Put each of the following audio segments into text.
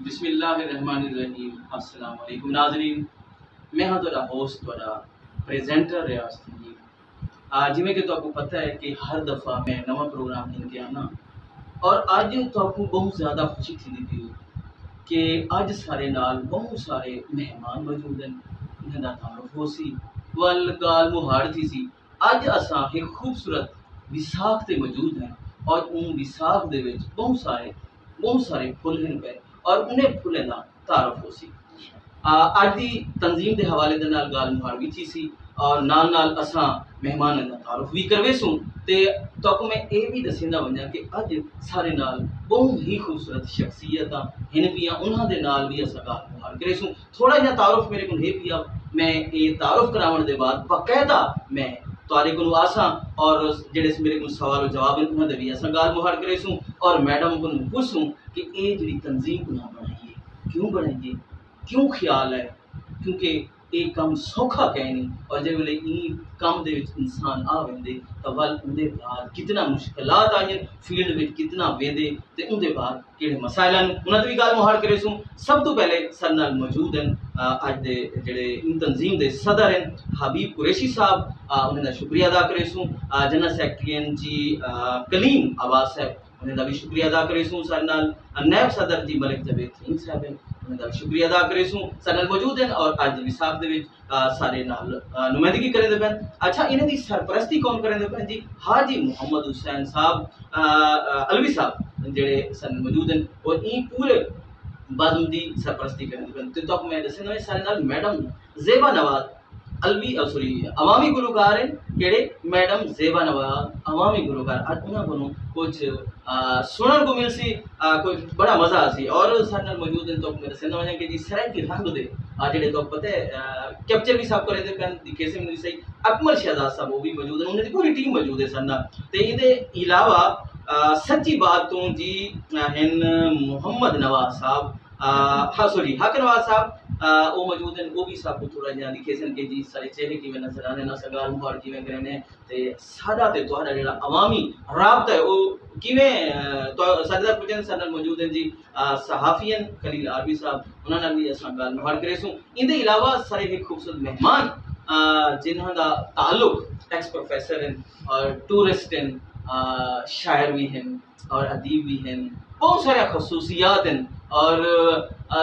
بسم اللہ الرحمن الرحیم۔ السلام علیکم ناظرین، میں ہاں تھوڑا ہوسٹ تھوڑا پریزنٹر ریاض تنظیم۔ جی میں کہ تو آپ کو پتہ ہے کہ ہر دفعہ میں نواں پروگرام لے کے آنا، اور آج تو آپ کو بہت زیادہ خوشی تھی دی کہ اج سارے نال بہت سارے مہمان موجود ہیں، انہاں دا تعارف ہو سی ول گال مہاڑ تھی سی۔ اج اساں ایک خوبصورت وساخ تے موجود ہیں، اور ان وساخ دے وچ بہت سارے پھل ہیں پہ، اور انہیں پھلیں دا تعارف ہو سی۔ اج دی تنظیم دے حوالے دے نال گال مہاڑ بھی تھی سی، اور نال نال اساں مہمان دا تعارف بھی کروے سوں، تے تو میں اے بھی دسیندا ونجا کہ اج سارے نال بہت ہی خوبصورت شخصیتاں ہن پیاں، انہاں دے نال بھی اساں گال مہاڑ کرے سوں۔ تھوڑا جہا تعارف میرے کو ہے پیا، میں یہ تعارف کراون دے بعد باقاعدہ میں تارے کو آساں، اور جڑے میرے کو سوال و جواب ہیں انہاں دے بھی اساں گال مہاڑ کرے سوں، اور میڈم کو پوچھوں کہ اے جڑی تنظیم کو نہ بنائیے، کیوں خیال ہے، کیونکہ یہ کام سوکھا کہ نہیں، اور جب ویلے این کام دے وچ انسان آ ویندے تو ول اندے بعد کتنا مشکلات آئیں فیلڈ وچ، کتنا ویندے تے اندے بعد کیڑے مسائل ہیں انہاں تے بھی گال مہاڑ کرے سوں۔ سب تو پہلے سر نال موجود ہیں اج دے جڑے ان تنظیم دے صدر ہیں حبیب قریشی صاحب، انہاں دا شکریہ ادا کرے سوں۔ جنرل سیکرٹری ہیں جی کلیم عباس صاحب، انہاں دا بھی شکریہ ادا کرے سوں۔ سر نال نائب صدر جی ملک جاوید تھیم صاحب ہیں، انہاں دا شکریہ ادا کرے سوں، سر نال موجود ہیں، اور اج وساخ دے وچ سارے نال نمائندگی کرے دے پن۔ اچھا انہاں دی سرپرستی کون کرے دے پن جی؟ حاجی محمد حسین صاحب علوی صاحب جڑے سر نال موجود ہیں، اور این پورے بازم دی سرپرستی کرے دے پن۔ تے تو میں دسنا سارے نال میڈم زیبا نواز علوی عوامی گلوکار ہیں، کیڑے میڈم زیبا نواز عوامی گلوکار، اج انہاں کو کچھ سنن کو مل سی، کوئی بڑا مزہ سی۔ اور سارے نال موجود ہیں تو میں دسنا وجہ کہ جی سرائکی رنگ دے جڑے تو پتہ ہے کیپچر بھی صاحب کرے دے پن کیسے میں صحیح اکمل شہزاد صاحب وہ بھی موجود ہیں، انہاں دی پوری ٹیم موجود ہے سر نال۔ تے ایں دے علاوہ سچی بات تو جی ہن محمد نواز صاحب حق نواز صاحب وہ موجود ہیں، وہ بھی سب کو تھوڑا جہاں لکھے سن کہ جی سارے چہرے کی نظر آنے نہ سگال مہاڑ کی کرنے تے سادہ تے تہاڈا جڑا عوامی رابطہ ہے وہ کیویں سادہ پوچھن سر نال موجود ہیں جی صحافی ہیں خلیل عربی صاحب، انہاں نال بھی اساں گال مہاڑ کرے سوں۔ ان دے علاوہ سارے ایک خوبصورت مہمان جنہاں دا تعلق ایکس پروفیسر ہیں اور ٹورسٹ ہیں، شاعر بھی ہیں اور ادیب بھی ہیں، بہت سارے خصوصیات ہیں، اور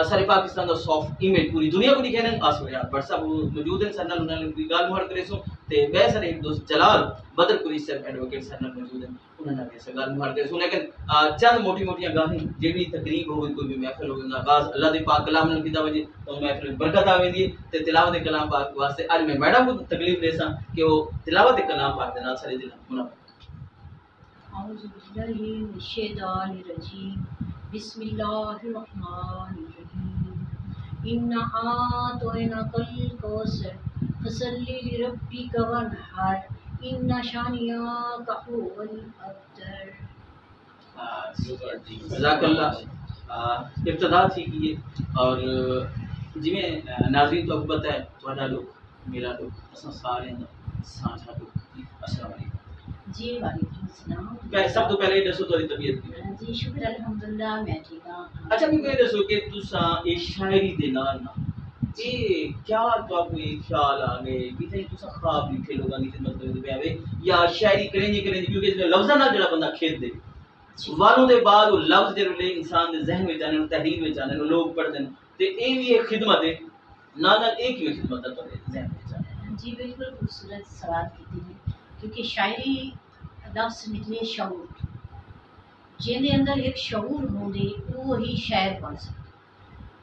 سارے پاکستان دا سافٹ ایمیج پوری دنیا کو دکھانے ہیں۔ آصف ریاض بٹ صاحب موجود ہیں، سر نال انہاں نے گال مہاڑ کرے سوں۔ تے بے سارے ایک دوست جلال بدر قریشی صاحب ایڈوکیٹ سر نال موجود ہیں، انہاں نے بھی گال مہاڑ کرے سوں۔ لیکن چند موٹی موٹیاں گاہیں جڑی تقریب ہوگی، کوئی بھی محفل ہوگی، آغاز اللہ دے پاک کلام نال کیتا وجے تو محفل میں برکت آویندی ہے۔ تے تلاوت کلام پاک واسطے اج میں میڈم کو تکلیف دیساں کہ وہ تلاوت کلام پاک دے نال سارے دل منافع۔ اعوذ باللہ من الشیطان الرجیم، بسم اللہ الرحمن الرحیم، انا اعطیناک الکوثر فصلی لربک وانحر ان شانئک هو الابتر۔ جزاک اللہ۔ ابتدا تھی کی اور جی میں ناظرین تو پتہ ہے تھوڑا لوگ میرا لوگ اساں سارے سانجھا لوگ۔ السلام علیکم جی وعلیکم السلام۔ سب تو پہلے دسو تہاڈی طبیعت کی؟ جی شکر الحمدللہ میں ٹھیک ہاں۔ اچھا مجھے یہ دسو کہ تساں یہ شاعری دے نال نا یہ کیا تو آپ کو یہ خیال آ گئے کہ تساں خواب لکھے لوگاں دی خدمت کرتے پے آوے یا شاعری کریں جی کیونکہ اس میں لفظاں نال جڑا بندہ کھیت دے والوں دے بعد وہ لفظ جڑے انسان دے ذہن وچ آنے تحریر وچ آنے لوگ پڑھتے ہیں تے اے بھی ایک خدمت ہے نال ایک ہی خدمت ہے تہاڈے ذہن وچ آنے۔ جی بالکل خوبصورت سوال کیتے ہیں، کیونکہ شاعری لفظ نکلے شعور، جن اندر ایک شعور ہوندے وہی شاعر بن سکتا،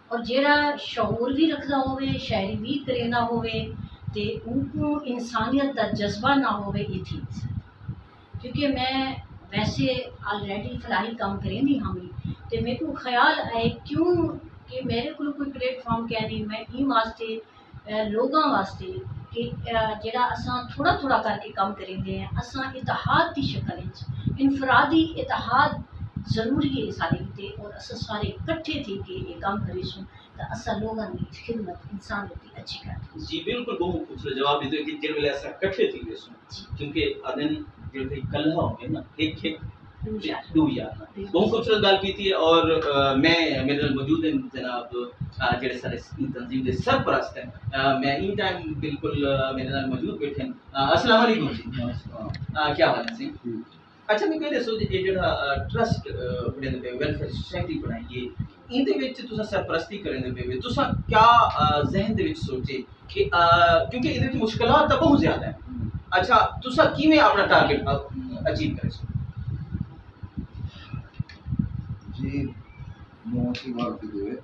اور جیڑا شعور بھی رکھدا ہوئے شاعری بھی کریندا ہوئے تے ان کو انسانیت دا جذبہ نہ ہوئے یہ تھی نہیں سکتا۔ کیونکہ میں ویسے آلریڈی فلاحی کام کریں ہاں تے میرے کو خیال آئے کیوں کہ میرے کو کوئی پلیٹ فارم کہہ نہیں، میں این واسطے لوگاں واسطے کہ جڑا اساں تھوڑا تھوڑا کر کے کام کریں دے ہیں، اساں اتحاد کی شکل انفرادی اتحاد ضروری ہے سارے تے، اور اساں سارے اکٹھے تھے کہ یہ کام کرے سوں تو اساں لوگاں کی خدمت انسانیت کی اچھی کرتے ہیں۔ جی بالکل بہت خوبصورت جواب دیتے کہ جن ویلے ایسا کٹھے تھی سوں کیونکہ ادن جو کلہ ہوگے نا ایک 2 بہت خوبصورت گل کی اور میں میرے نال موجود ہیں جناب جڑے سارے تنظیم دے سرپرست ہیں میں ان ٹائم بالکل میرے نال موجود بیٹھے ہیں السلام علیکم جی کیا حال ہے سی اچھا میں کہہ دسو یہ جڑا ٹرسٹ ویلفیئر سوسائٹی بنائی ہے ان دے وچ تساں سرپرستی کرن دے پے تساں کیا ذہن دے وچ سوچے کہ کیونکہ ادھر وچ مشکلات تو بہت زیادہ ہیں اچھا تساں کیویں اپنا ٹارگیٹ اچیو کرے سو جی موتی بات دے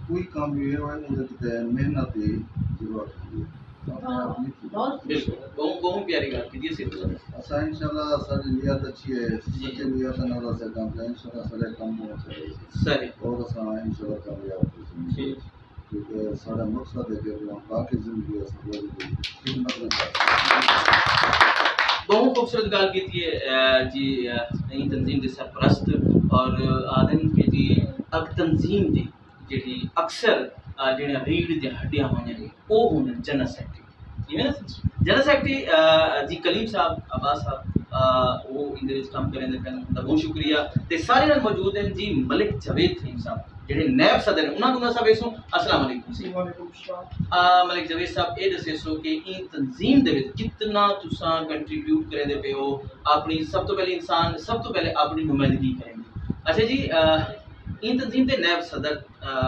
کوئی کام یہ ہے اندر تے محنت دی ضرورت ہے بالکل بہت پیاری گل کی سی اسا انشاءاللہ ساری نیت اچھی ہے سچے نیت نال سے کام کریں انشاءاللہ سارے کام ہو جائے صحیح اور اسا انشاءاللہ کامیاب ہو جائیں کیونکہ سارا مقصد ہے کہ ہم باقی زندگی اس خدمت بہت خوبصورت گل کی ہے جی نئی تنظیم کے سرپرست اور آدم کے جی اک تنظیم دی جڑی اکثر جڑے ریڑھ دی ہڈیاں ہوئیں وہ ہوں جنرل سیکرٹری جنرل سیکرٹری جی کلیم صاحب عباس صاحب وہ ان کام کریں بہت شکریہ تے سارے نال موجود ہیں جی ملک جاوید تھیم صاحب جڑے نیب صدر ہیں انہاں نوں سب سو السلام علیکم سی وعلیکم السلام ملک جاوید صاحب یہ دسے سو کہ ان تنظیم دے وچ کتنا تساں کنٹریبیوٹ کریں دے پے ہو اپنی سب تو پہلے انسان سب تو پہلے اپنی نمائندگی کریں گے اچھا جی ان تنظیم دے نیب صدر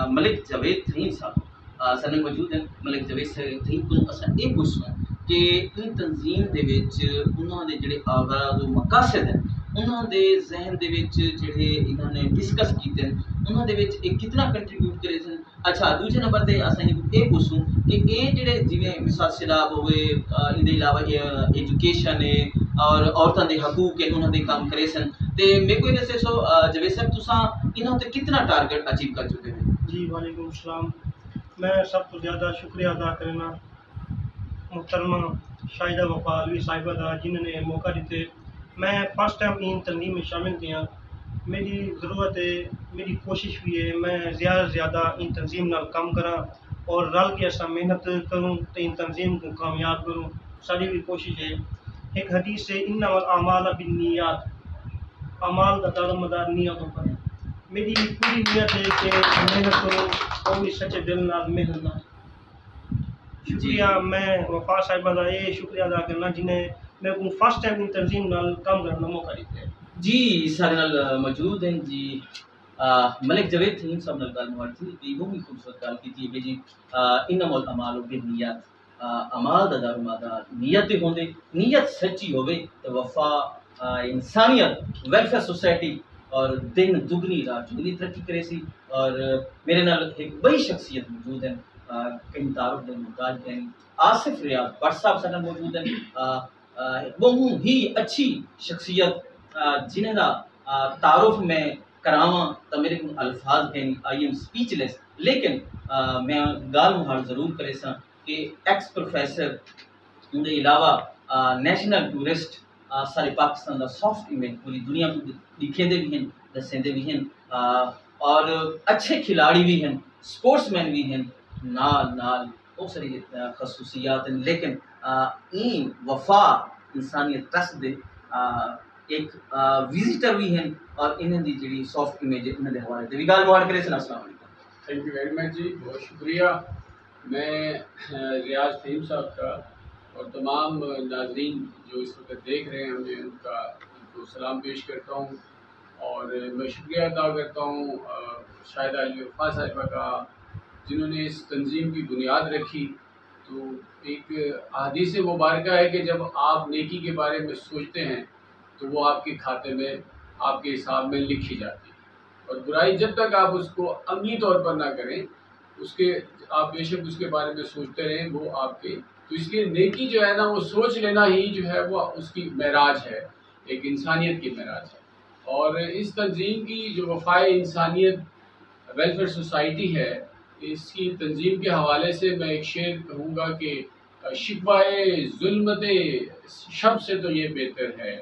ملک جاوید تھیم صاحب سارے موجود ہیں ملک جاوید تھیم کو اساں یہ پوچھنا کہ ان تنظیم دے وچ انہاں دے جڑے اغراض و مقاصد ہیں انہاں دے ذہن دے وچ جڑے انہاں نے ڈسکس کیتے ہیں انہاں دے وچ کتنا کنٹریبیوٹ کرے سن اچھا دوسرے نمبر تے اساں یہ پوچھوں کہ یہ جڑے جویں مثال سیلاب ہوئے ان دے علاوہ ایجوکیشن ہے اور عورتاں دے حقوق ہیں انہاں دے کام کرے سن تے میرے کو دسے سو جوید صاحب تساں انہاں تے کتنا ٹارگیٹ اچیو کر چکے ہیں جی وعلیکم السلام میں سب تو زیادہ شکریہ ادا کرنا محترمہ شاہدہ وفا علوی صاحبہ دا جنہوں نے موقع دیتے میں فرسٹ ٹائم ان تنظیم میں شامل کیا میری ضرورت ہے میری کوشش بھی ہے میں زیادہ سے زیادہ ان تنظیم نال کام کراں اور رل کے ایسا محنت کروں تو ان تنظیم کو کامیاب کروں ساری بھی کوشش ہے ایک حدیث ہے انما الاعمال بالنیات اعمال کا دار و مدار نیتوں پر ہے میری پوری نیت ہے کہ محنت کروں اور بھی سچے دل نال محنت نہ شکریہ میں وفا صاحبہ کا یہ شکریہ ادا کرنا جنہیں میرے کو فرسٹ ٹائم ان تنظیم نال کام کرنے کا موقع دیتے ہیں جی سارے نال موجود ہیں جی ملک جاوید تھیم صاحب نال گل ہوئی تھی بہت خوبصورت گل کی تھی جی انما الاعمال بالنیات اعمال دا دار و مدار نیت دے ہوندے نیت سچی ہوے تو وفا انسانیت ویلفیئر سوسائٹی اور دن دگنی رات چگنی ترقی کرے سی اور میرے نال ایک بڑی شخصیت موجود ہیں کہیں تعارف دے محتاج ہیں آصف ریاض بٹ صاحب سارے موجود ہیں بہت ہی اچھی شخصیت جنہیں دا تعارف میں کراواں تو میرے کو الفاظ ہیں آئی ایم سپیچ لیس لیکن میں گال مہار ضرور کرے سا کہ ایکس پروفیسر ان کے علاوہ نیشنل ٹورسٹ سارے پاکستان کا سافٹ امیج پوری دنیا کو دکھے بھی ہیں دسیں بھی ہیں اور اچھے کھلاڑی بھی ہیں سپورٹس مین بھی ہیں نال نال بہت ساری خصوصیات ہیں لیکن این وفا انسانیت ٹرسٹ دے ایک وزٹر بھی ہیں اور انہیں دی جڑی سافٹ امیج ہے انہیں دے حوالے تے بھی گال مہار کرے سن السلام علیکم تھینک یو ویری مچ جی بہت شکریہ میں ریاض تھیم صاحب کا اور تمام ناظرین جو اس وقت دیکھ رہے ہیں ہمیں ان کو سلام پیش کرتا ہوں اور میں شکریہ ادا کرتا ہوں شاہدہ علی وفا صاحبہ کا جنہوں نے اس تنظیم کی بنیاد رکھی تو ایک حدیث مبارکہ ہے کہ جب آپ نیکی کے بارے میں سوچتے ہیں تو وہ آپ کے کھاتے میں آپ کے حساب میں لکھی جاتی ہے اور برائی جب تک آپ اس کو عملی طور پر نہ کریں اس کے آپ بے شک اس کے بارے میں سوچتے رہیں وہ آپ کے تو اس لیے نیکی جو ہے نا وہ سوچ لینا ہی جو ہے وہ اس کی معراج ہے ایک انسانیت کی معراج ہے اور اس تنظیم کی جو وفائے انسانیت ویلفیئر سوسائٹی ہے اس کی تنظیم کے حوالے سے میں ایک شعر کہوں گا کہ شکوائے ظلمت شب سے تو یہ بہتر ہے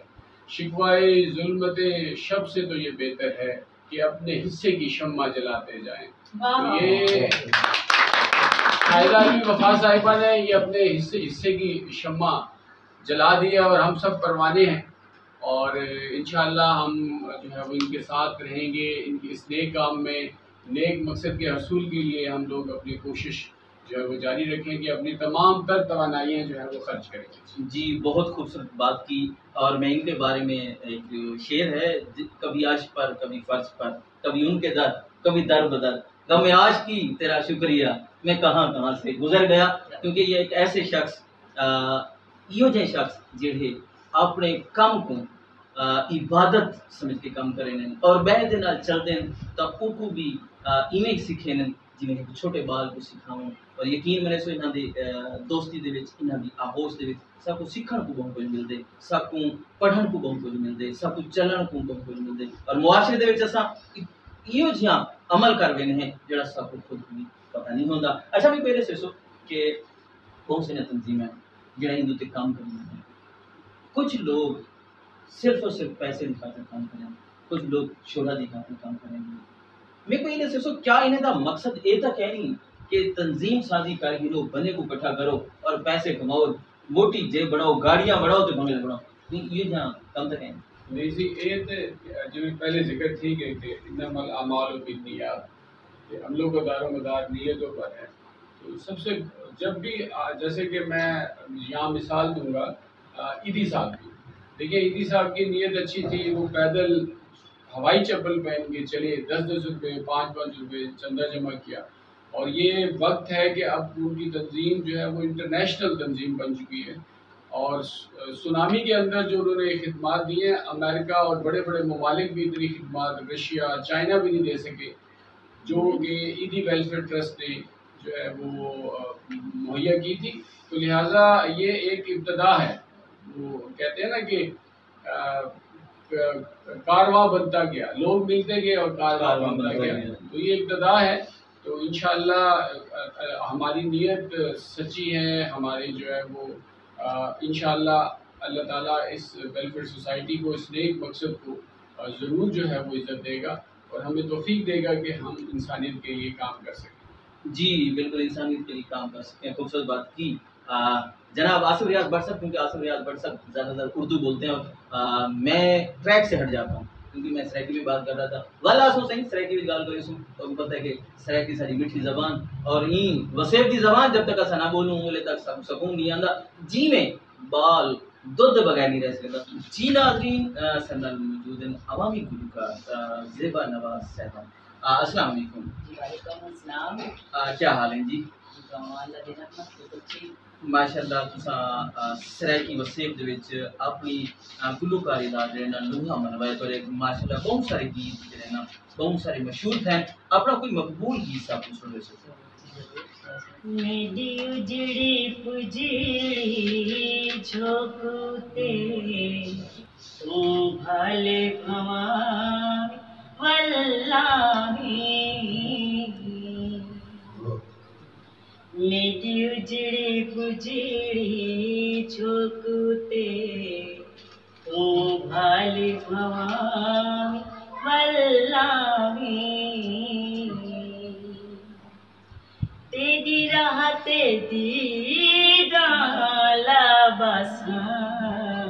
شکوائے ظلمت شب سے تو یہ بہتر ہے کہ اپنے حصے کی شمع جلاتے جائیں تو یہ شاہدہ علی وفا صاحبہ نے یہ اپنے حصے کی شمع جلا دیا اور ہم سب پروانے ہیں اور انشاءاللہ ہم جو ہے وہ ان کے ساتھ رہیں گے، ان کے اس نیک کام میں، نیک مقصد کے حصول کے لیے ہم لوگ اپنی کوشش جو ہے وہ جاری رکھیں گے، اپنی تمام تر توانائیاں جو ہے وہ خرچ کریں گے۔ جی بہت خوبصورت بات کی، اور میں ان کے بارے میں ایک شعر ہے، کبھی عرش پر کبھی فرش پر، کبھی ان کے در کبھی در بدر، غم عاش کی تیرا شکریہ میں کہاں کہاں سے گزر گیا۔ کیونکہ یہ ایک ایسے شخص یہ جے شخص جڑے اپنے کام کو عبادت سمجھ کے کام کریں اور بہ دے نال چل دیں تو کو بھی ایویں سکھے جویں ایک چھوٹے بال کو سکھاؤں، اور یقین میں سو انہاں دی دوستی دے وچ، انہاں دی آغوش دے وچ سب کو سیکھن کو بہت کچھ ملدے، سب کو پڑھن کو بہت کچھ ملدے، سب کو چلن کو بہت کچھ ملدے، اور معاشرے دے وچ اساں ایو جہاں عمل کر وینے ہیں جڑا سب کو خود بھی پتہ نہیں ہوندا۔ اچھا بھی پہلے سے سو کہ کون سی تنظیم ہے جڑا ہندو تے کام کرنے ہیں، کچھ لوگ صرف اور صرف پیسے دی خاطر کام کریں، کچھ لوگ شہرت دی خاطر کام کریں گے۔ میں کو یہ سو کیا انہیں دا مقصد یہ تک ہے نہیں کہ تنظیم سازی کر گرو بنے کو اکٹھا کرو اور پیسے کماؤ، موٹی جیب بڑھاؤ، گاڑیاں بڑھاؤ تو بنگلے بڑھاؤ، یہ جہاں کم تک ہیں۔ نہیں جی، یہ جو پہلے ذکر تھی کہ انما الاعمال بالنیات، کہ ہم لوگ کا دار و مدار نیتوں پر ہے۔ تو سب سے جب بھی جیسے کہ میں یہاں مثال دوں گا عیدی صاحب کی، دیکھیے عیدی صاحب کی نیت اچھی تھی، وہ پیدل ہوائی چپل پہن کے چلے، 10 روپے 5 روپے چندہ جمع کیا، اور یہ وقت ہے کہ اب ان کی تنظیم جو ہے وہ انٹرنیشنل تنظیم بن چکی ہے، اور سونامی کے اندر جو انہوں نے خدمات دی ہیں، امریکہ اور بڑے بڑے ممالک بھی اتنی خدمات، رشیا، چائنا بھی نہیں دے سکے، جو کہ عیدی ویلفیئر ٹرسٹ نے جو ہے وہ مہیا کی تھی۔ تو لہٰذا یہ ایک ابتدا ہے، وہ کہتے ہیں نا کہ کارواں بنتا گیا، لوگ ملتے گئے اور کارواں بنتا گیا، تو یہ ابتدا ہے۔ تو انشاءاللہ ہماری نیت سچی ہے، ہماری جو ہے وہ انشاءاللہ اللہ تعالیٰ اس ویلفیئر سوسائٹی کو، اس نیک مقصد کو ضرور جو ہے وہ عزت دے گا، اور ہمیں توفیق دے گا کہ ہم انسانیت کے لیے کام کر سکیں۔ جی بالکل انسانیت کے لیے کام کر سکتے ہیں، خوبصورت بات کی۔ جناب آصف ریاض بٹسک، کیونکہ آصف ریاض بٹسک زیادہ تر اردو بولتے ہیں، اور میں ٹریک سے ہٹ جاتا ہوں کیونکہ میں سرائکی میں بات کر رہا تھا، والا سو صحیح سرائکی میں گال کری سوں، تو پتہ ہے کہ سرائکی ساری میٹھی زبان اور این وسیب دی زبان جب تک اسا نہ بولوں اولے تک سکون نہیں آندا، جی میں بال دودھ بغیر نہیں رہ سکتا۔ جی ناظرین، سنل موجود ہیں عوامی گلوکار زیبا نواز صاحبہ، السلام علیکم۔ جی وعلیکم السلام۔ کیا حال ہیں جی؟ اللہ دی رحمت تو بچی ماشاءاللہ تساں سرائکی وسیب دے وچ اپنی گلوکاری دا جڑا لوہا منوایا، تو ایک ماشاءاللہ بہت سارے گیت جڑے نا بہت سارے مشہور ہیں، اپنا کوئی مقبول گیت صاحب کو سن رہے میری اجڑی پجڑی جھوکتے تو بھالے بھواں واللہ، میری اجڑی پجڑی جھوکتے تو بھالے بھواں واللہ، تیری راہ تیری ڈالا بساں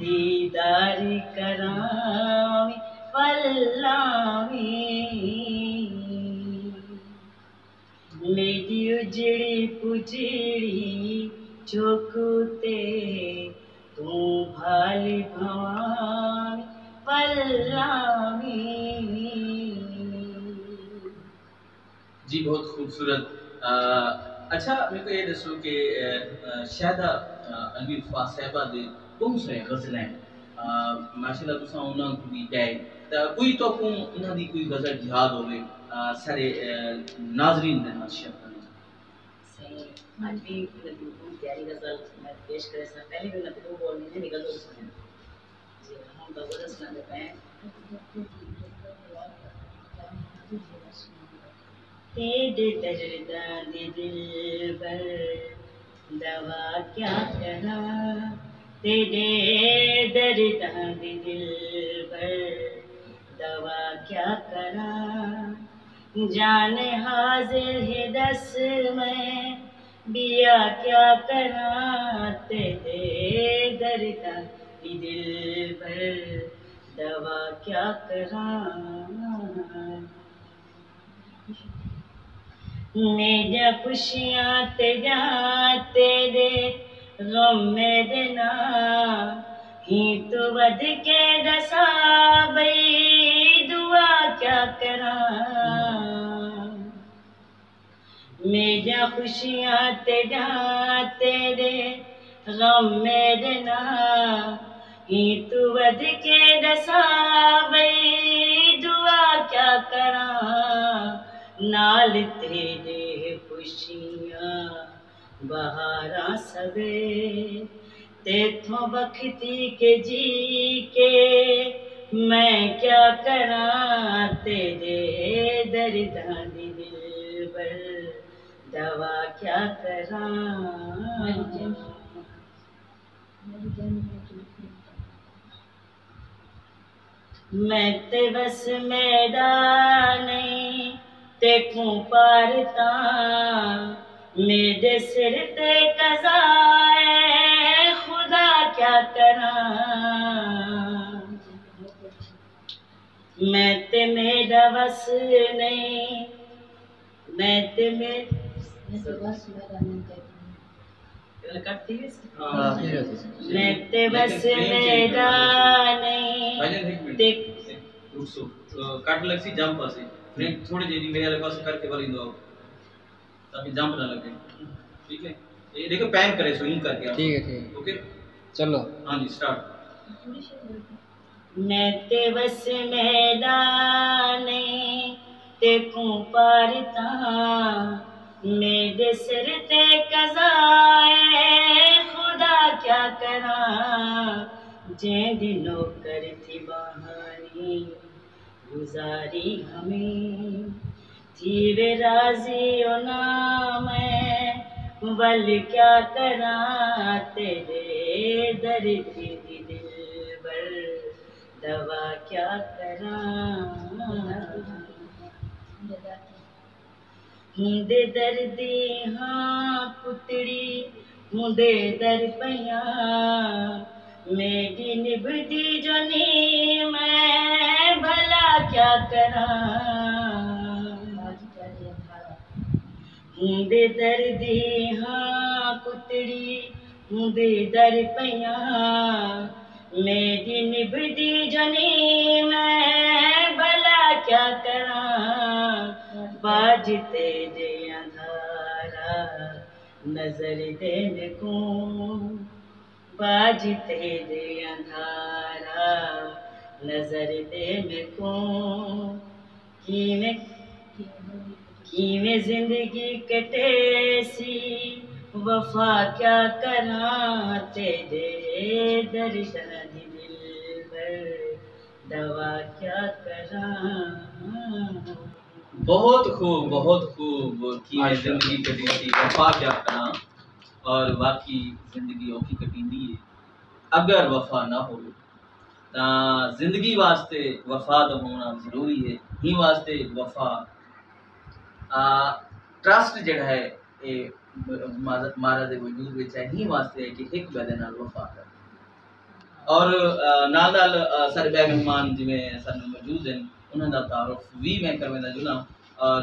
دیدار کراں واللہ، میری اجڑی پجڑی جھوکتے تو بھالے بھواں واللہ۔ جی بہت خوبصورت۔ اچھا میرے کو یہ دسو کہ شہدہ علوی فا صاحبہ دے بہت سارے غزلیں ہیں، ماشاءاللہ تساں انہاں کو بھی گائے، کوئی تو کو انہاں دی کوئی غزل یاد ہوئے سارے ناظرین دے نال شیئر کرنا۔ صحیح، آج بھی بہت پیاری غزل میں پیش کرے سا، پہلے بھی میں دو بولنے نے نکل دو سنے جی ہم تو غزل سناتے پہ تیرے درداں دے دل پر دوا کیا کراں، تیرے درداں دے دل پر دوا کیا کراں، جان حاضر ہے دس میں بیا کیا کراں، تیرے درداں دی دل بھر دوا کیا کراں میرا خوشیاں تے جاں تیرے غم میرے نا ہی تو ود کے دسا بئی دعا کیا کراں میرا خوشیاں تے جاں تیرے غم میرے نا ہی تو ود کے دسا بئی دعا کیا کراں نال تیرے خوشیاں بہاراں سوے تیتھوں بکھتی کے جی کے میں کیا کراں تیرے درداں دی دل بر دوا کیا کراں میں تے بس میرا نہیں تے کوں پارتا میرے سر تے قضا ہے خدا کیا کراں میں تے میرا بس نہیں میں تے میں تے بس میرا نہیں تے کٹ لگ سی جمپ پاسے تھوڑی جی میرے والے پاس کر کے والی دو تاکہ جمپ نہ لگے ٹھیک ہے یہ دیکھو پین کرے سوئنگ کر کے ٹھیک ہے اوکے چلو ہاں جی سٹارٹ میں تے بس میرا نہیں تے کوں پارتا میرے سر تے قضا ہے خدا کیا کراں جین دی نوکر تھی بہانی گزاری ہمیں تھی وے راضی ہونا میں بل کیا کراں تیرے درد دی دل بر دوا کیا کراں ہندے دردی ہاں پتڑی ہندے در پیاں میری نبھدی جو نی میں بھلا کیا کراں ہندے دردی ہاں پتڑی ہندے در پیاں میری نبھدی جو نی میں بھلا کیا کراں باج تیرے اندھارا نظر دینے کو باج تیرے اندھارا نظر دینے کو کیویں زندگی کٹے سی وفا کیا کراں تیرے درداں دی دل بر دوا کیا کراں بہت خوب کی زندگی کٹی تھی وفا کیا کراں اور باقی زندگی اوکھی کٹیندی ہے اگر وفا نہ ہو تاں زندگی واسطے وفا دا ہونا ضروری ہے ہی واسطے وفا ٹرسٹ جڑا ہے یہ مارا دے وجود وچ ہے ہی واسطے ہے کہ ایک بے نال وفا کر اور نال سارے بے مہمان جویں سن موجود ہیں انہاں دا تعارف بھی میں کرویندا جنا اور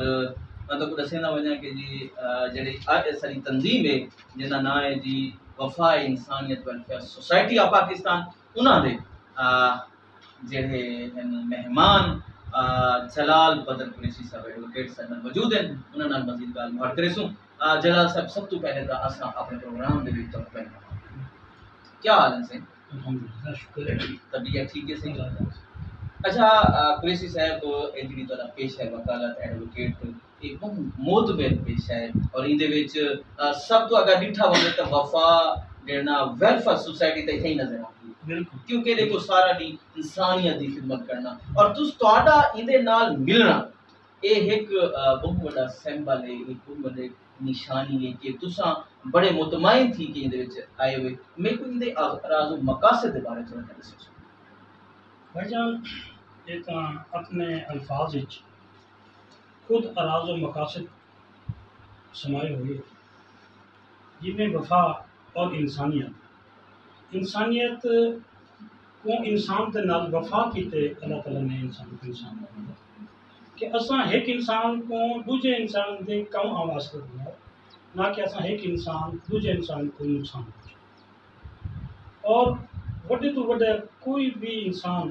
میں تو دسیندا ونجا کہ جی جڑی ساری تنظیم ہے جن کا نام ہے جی وفا انسانیت ویلفیئر سوسائٹی آف پاکستان انہاں دے جڑے مہمان جلال بدر قریشی صاحب ایڈوکیٹ صاحب موجود ہیں انہاں نال مزید گل بات کرے سوں جلال صاحب سب تو پہلے تا اساں اپنے پروگرام دے وچ تو کیا حال ہے سے الحمدللہ شکر ہے طبیعت ٹھیک ہے صحیح اچھا قریشی صاحب جڑی تہاڈا پیشہ ہے وکالت ایڈوکیٹ ایک معتبر پیشہ ہے اور ان دے وچ سب تو اگر ڈٹھا ہوے تے وفا جڑا ویلفیئر سوسائٹی تے ہی نظر آتی ہے بالکل کیونکہ دیکھو سارا دی انسانیت دی خدمت کرنا اور تہاڈا ان دے نال ملنا یہ ایک بہت بڑا سمبل ہے ایک بہت بڑے نشانی ہے کہ تساں بڑے مطمئن تھی کہ ان دے وچ آئے ہوئے میں کو ان دے اغراض و مقاصد دے بارے تھوڑا دسو بھائی جان یہ تو اپنے الفاظ وچ خود اراض و مقاصد سمائے ہوئے جن میں وفا اور انسانیت کو انسان کے نال وفا کیتے اللہ تعالیٰ نے انسان کو انسان بنایا کہ اساں ایک انسان کو دوجے انسان دے کم آواز کرنا نہ کہ اساں ایک انسان دوجے انسان کو نقصان پہنچے. اور وڈے تو وڈا کوئی بھی انسان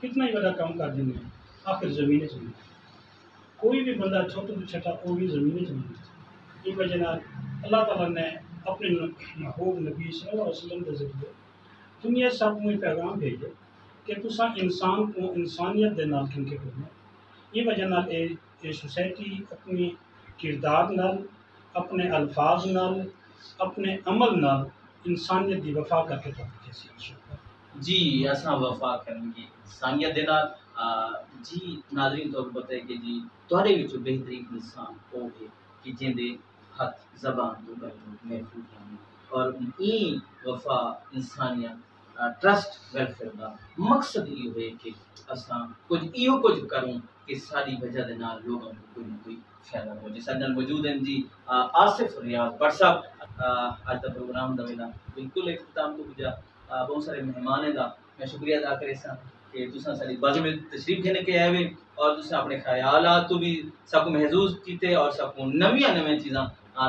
کتنا ہی بڑا کام کر دیں آخر زمین چلے کوئی بھی بندہ چھوٹا تو چھٹا وہ بھی زمین چلے. یہ وجہ نال اللہ تعالیٰ نے اپنے محبوب نبی صلی اللہ علیہ وسلم کے ذریعے دنیا سب میں پیغام بھیجے کہ تساں انسان کو انسانیت دے نال کن کے کرنا. یہ وجہ نال یہ سوسائٹی اپنی کردار نال اپنے الفاظ نال اپنے عمل نال انسانیت دی وفا کر کے تو جی اساں وفا کریں گے انسانیت دے نال. جی ناظرین تو پتہ ہے کہ جی تہاڈے وچ بہترین انسان وہ ہے کہ جن دے ہاتھ زبان تو محفوظ ہیں اور این وفا انسانیت ٹرسٹ ویلفیئر کا مقصد یہ ہے کہ اساں کچھ ایو کچھ کروں کہ ساری وجہ دے نال لوگوں کو کوئی نہ کوئی فائدہ ہو. جی سجن موجود ہیں جی آصف ریاض بٹ صاحب. آج کا پروگرام دا ویلا بالکل اختتام کو پہنچا. بہت سارے مہمان ہیں دا میں شکریہ ادا کرے سا کہ تساں ساری بازی میں تشریف دینے کے آئے اور تساں اپنے خیالات تو بھی سب کو محظوظ کیتے اور سب کو نویاں چیزاں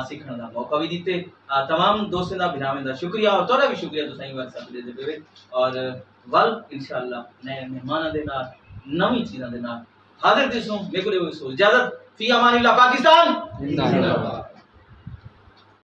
سیکھنے کا موقع بھی دیتے. تمام دوستوں کا بھراویں کا شکریہ اور تھوڑا بھی شکریہ تو صحیح وقت سب دے پے اور ول انشاءاللہ نئے مہمانوں کے نال نویں چیزاں دے نال حاضر دسوں. میرے کو اجازت فی امان اللہ. پاکستان زندہ باد.